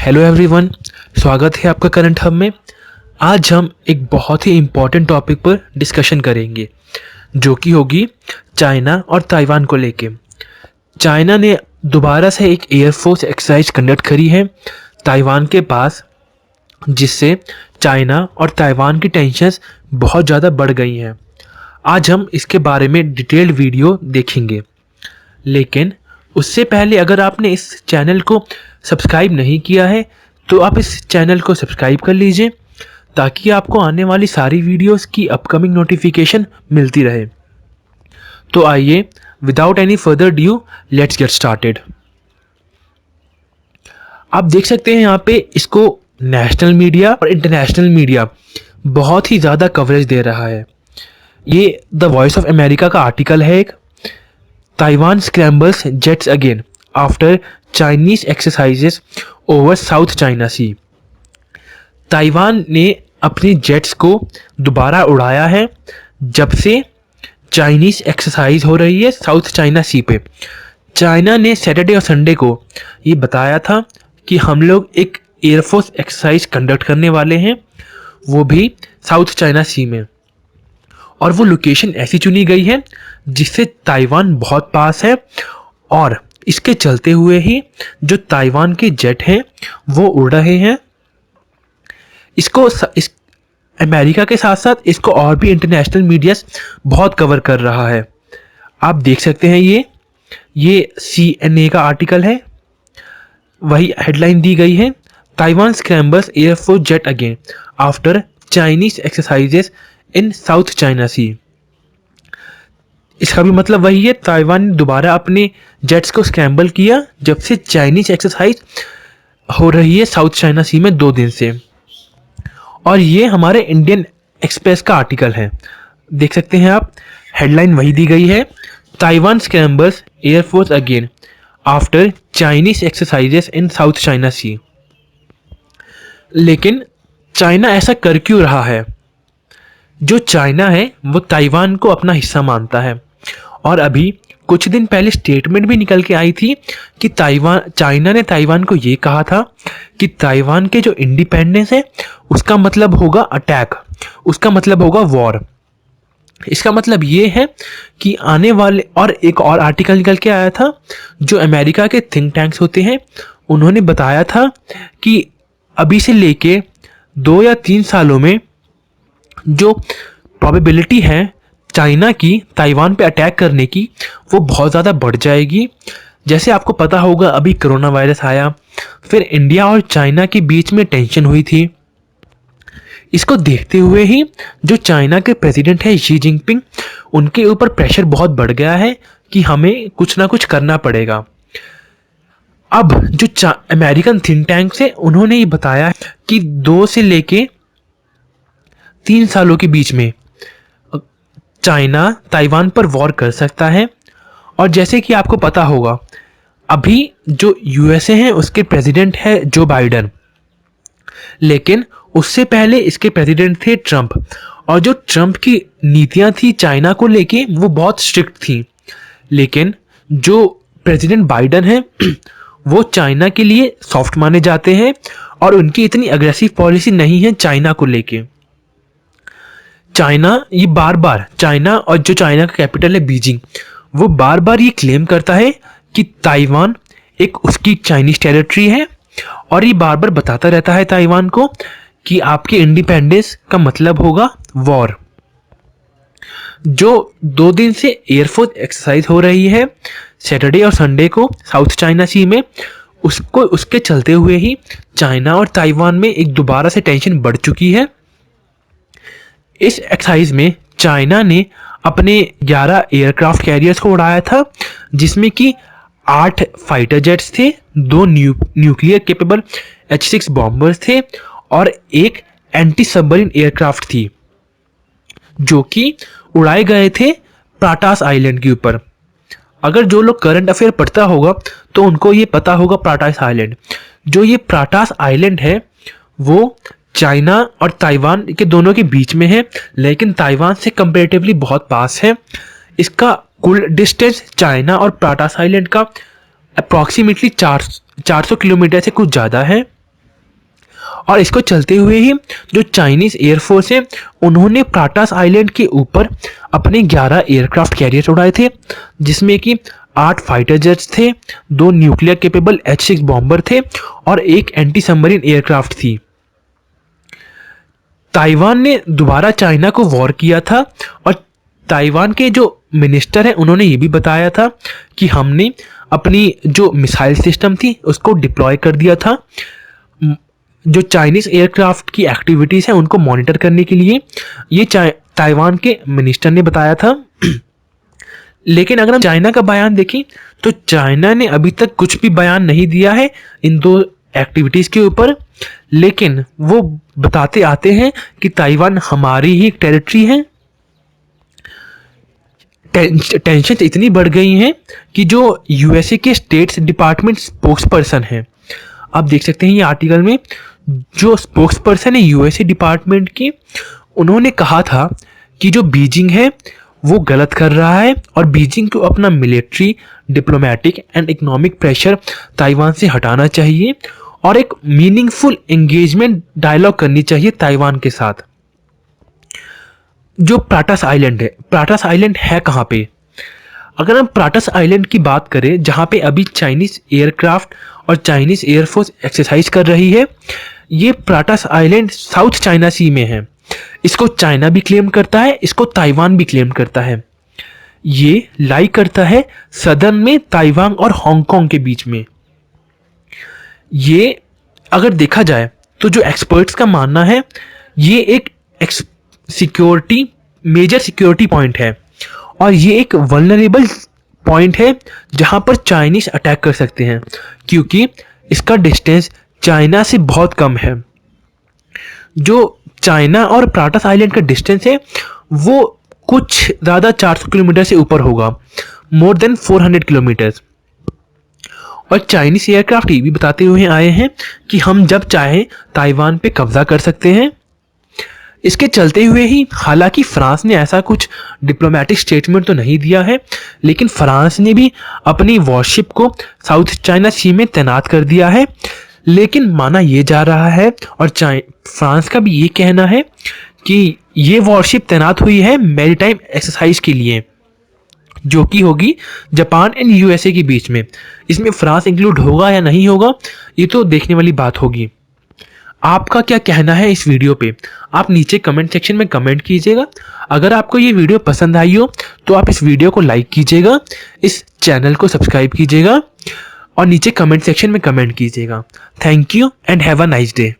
Hello everyone, स्वागत है आपका करंट हब में। आज हम एक बहुत ही इम्पॉर्टेंट टॉपिक पर डिस्कशन करेंगे जो कि होगी चाइना और ताइवान को लेके। चाइना ने दोबारा से एक एयरफोर्स एक्सरसाइज कंडक्ट करी है ताइवान के पास, जिससे चाइना और ताइवान की टेंशन्स बहुत ज़्यादा बढ़ गई हैं। आज हम इसके बारे में डिटेल्ड वीडियो देखेंगे, लेकिन उससे पहले अगर आपने इस चैनल को सब्सक्राइब नहीं किया है तो आप इस चैनल को सब्सक्राइब कर लीजिए ताकि आपको आने वाली सारी वीडियोस की अपकमिंग नोटिफिकेशन मिलती रहे। तो आइए, without any further due, let's get started. आप देख सकते हैं यहाँ पे इसको नेशनल मीडिया और इंटरनेशनल मीडिया बहुत ही ज़्यादा कवरेज दे रहा है। ये द वॉइस ऑफ अमेरिका का आर्टिकल है एक, Taiwan scrambles jets again after Chinese exercises over South China Sea. ताइवान ने अपनी जेट्स को दोबारा उड़ाया है जब से चाइनीज एक्सरसाइज हो रही है साउथ चाइना सी पे। चाइना ने सैटरडे और संडे को ये बताया था कि हम लोग एक एयरफोर्स एक्सरसाइज कंडक्ट करने वाले हैं, वो भी साउथ चाइना सी में। और वो लोकेशन ऐसी चुनी गई है जिससे ताइवान बहुत पास है, और इसके चलते हुए ही जो ताइवान के जेट हैं वो उड़ रहे हैं। इस अमेरिका के साथ साथ इसको और भी इंटरनेशनल मीडिया बहुत कवर कर रहा है। आप देख सकते हैं ये CNA का आर्टिकल है, वही हेडलाइन दी गई है, Taiwan scrambles air force jet again after Chinese exercises in South China Sea. इसका भी मतलब वही है, ताइवान ने दोबारा अपने जेट्स को स्क्रैम्बल किया जब से चाइनीज एक्सरसाइज हो रही है साउथ चाइना सी में 2 दिन से। और ये हमारे इंडियन एक्सप्रेस का आर्टिकल है, देख सकते हैं आप, हेडलाइन वही दी गई है, Taiwan scrambles air force again after Chinese exercises in South China Sea. लेकिन चाइना ऐसा कर क्यों रहा है? जो चाइना है वो ताइवान को अपना हिस्सा मानता है, और अभी कुछ दिन पहले स्टेटमेंट भी निकल के आई थी कि चाइना ने ताइवान को ये कहा था कि ताइवान के जो इंडिपेंडेंस है उसका मतलब होगा अटैक, उसका मतलब होगा वॉर। इसका मतलब ये है कि आने वाले, और एक और आर्टिकल निकल के आया था जो अमेरिका के थिंक टैंक्स होते हैं, उन्होंने बताया था कि अभी से लेके 2 या 3 सालों में जो प्रोबेबिलिटी है चाइना की ताइवान पे अटैक करने की वो बहुत ज़्यादा बढ़ जाएगी। जैसे आपको पता होगा, अभी कोरोना वायरस आया, फिर इंडिया और चाइना के बीच में टेंशन हुई थी। इसको देखते हुए ही जो चाइना के प्रेसिडेंट है शी जिनपिंग, उनके ऊपर प्रेशर बहुत बढ़ गया है कि हमें कुछ ना कुछ करना पड़ेगा। अब जो अमेरिकन थिंक टैंक्स है उन्होंने ये बताया कि 2 से लेके 3 सालों के बीच में चाइना ताइवान पर वॉर कर सकता है। और जैसे कि आपको पता होगा, अभी जो USA है उसके प्रेसिडेंट है जो बाइडन, लेकिन उससे पहले इसके प्रेसिडेंट थे ट्रंप, और जो ट्रंप की नीतियां थी चाइना को लेके वो बहुत स्ट्रिक्ट थी। लेकिन जो प्रेसिडेंट बाइडन है वो चाइना के लिए सॉफ्ट माने जाते हैं, और उनकी इतनी अग्रेसिव पॉलिसी नहीं है चाइना को लेके। चाइना ये बार बार, चाइना और जो चाइना का कैपिटल है बीजिंग, वो बार बार ये क्लेम करता है कि ताइवान एक उसकी चाइनीज टेरिटरी है, और ये बार बार बताता रहता है ताइवान को कि आपके इंडिपेंडेंस का मतलब होगा वॉर। जो 2 दिन से एयरफोर्स एक्सरसाइज हो रही है सैटरडे और संडे को साउथ चाइना सी में, उसके चलते हुए ही चाइना और ताइवान में एक दोबारा से टेंशन बढ़ चुकी है। इस एक्सरसाइज में चाइना ने अपने 11 एयरक्राफ्ट कैरियर्स को उड़ाया था, जिसमें कि 8 फाइटर जेट्स थे, 2 न्यूक्लियर केपेबल H-6 बॉम्बर्स थे, और एक एंटी सबमरीन एयरक्राफ्ट थी जो कि उड़ाए गए थे प्राटास आइलैंड के ऊपर। अगर जो लोग करंट अफेयर पढ़ता होगा तो उनको ये पता होगा प्राटास आइलैंड। जो ये प्राटास आइलैंड है वो चाइना और ताइवान के दोनों के बीच में है, लेकिन ताइवान से कंपैरेटिवली बहुत पास है। इसका कुल डिस्टेंस चाइना और प्राटास आइलैंड का अप्रॉक्सीमेटली 400 किलोमीटर से कुछ ज़्यादा है। और इसको चलते हुए ही जो चाइनीज़ एयरफोर्स है उन्होंने प्राटास आइलैंड के ऊपर अपने 11 एयरक्राफ्ट कैरियर उड़ाए थे, जिसमें कि 8 फाइटर जेट्स थे, 2 न्यूक्लियर केपेबल H-6 बॉम्बर थे और 1 एंटी सबमरीन एयरक्राफ्ट थी। ताइवान ने दोबारा चाइना को वॉर किया था और ताइवान के जो मिनिस्टर हैं उन्होंने ये भी बताया था कि हमने अपनी जो मिसाइल सिस्टम थी उसको डिप्लॉय कर दिया था जो चाइनीज़ एयरक्राफ्ट की एक्टिविटीज़ हैं उनको मॉनिटर करने के लिए, ये ताइवान के मिनिस्टर ने बताया था। लेकिन अगर हम चाइना का बयान देखें तो चाइना ने अभी तक कुछ भी बयान नहीं दिया है इन 2 एक्टिविटीज़ के ऊपर, लेकिन वो बताते आते हैं कि ताइवान हमारी ही टेरिटरी है। टेंशन इतनी बढ़ गई हैं कि जो यूएसए के स्टेट डिपार्टमेंट स्पोक्स पर्सन है, आप देख सकते हैं ये आर्टिकल में, जो स्पोक्स पर्सन है यूएसए डिपार्टमेंट की, उन्होंने कहा था कि जो बीजिंग है वो गलत कर रहा है और बीजिंग को अपना military, diplomatic and economic pressure Taiwan से हटाना चाहिए और एक मीनिंगफुल एंगेजमेंट डायलॉग करनी चाहिए ताइवान के साथ। जो प्राटास आइलैंड है, प्राटास आइलैंड है कहाँ पे? अगर हम प्राटास आइलैंड की बात करें जहाँ पे अभी चाइनीज़ एयरक्राफ्ट और चाइनीज़ एयरफोर्स एक्सरसाइज कर रही है, ये प्राटास आइलैंड साउथ चाइना सी में है। इसको चाइना भी क्लेम करता है, इसको ताइवान भी क्लेम करता है। ये लाई करता है सदर्न में ताइवान और हांगकांग के बीच में। ये अगर देखा जाए तो जो एक्सपर्ट्स का मानना है ये एक सिक्योरिटी मेजर सिक्योरिटी पॉइंट है और ये एक वल्नरेबल पॉइंट है जहां पर चाइनीज अटैक कर सकते हैं, क्योंकि इसका डिस्टेंस चाइना से बहुत कम है। जो चाइना और प्राटास आइलैंड का डिस्टेंस है वो कुछ ज़्यादा 400 किलोमीटर से ऊपर होगा, मोर देन 400 किलोमीटर। और चाइनीज एयरक्राफ्ट ये भी बताते हुए आए हैं कि हम जब चाहें ताइवान पे कब्जा कर सकते हैं। इसके चलते हुए ही हालांकि फ्रांस ने ऐसा कुछ डिप्लोमेटिक स्टेटमेंट तो नहीं दिया है, लेकिन फ्रांस ने भी अपनी वॉरशिप को साउथ चाइना सी में तैनात कर दिया है। लेकिन माना ये जा रहा है और फ्रांस का भी ये कहना है कि ये वॉरशिप तैनात हुई है मैरीटाइम एक्सरसाइज के लिए, जो कि होगी जापान एंड यूएसए के बीच में। इसमें फ्रांस इंक्लूड होगा या नहीं होगा ये तो देखने वाली बात होगी। आपका क्या कहना है इस वीडियो पे, आप नीचे कमेंट सेक्शन में कमेंट कीजिएगा। अगर आपको ये वीडियो पसंद आई हो तो आप इस वीडियो को लाइक कीजिएगा, इस चैनल को सब्सक्राइब कीजिएगा और नीचे कमेंट सेक्शन में कमेंट कीजिएगा। Thank you and have a nice day.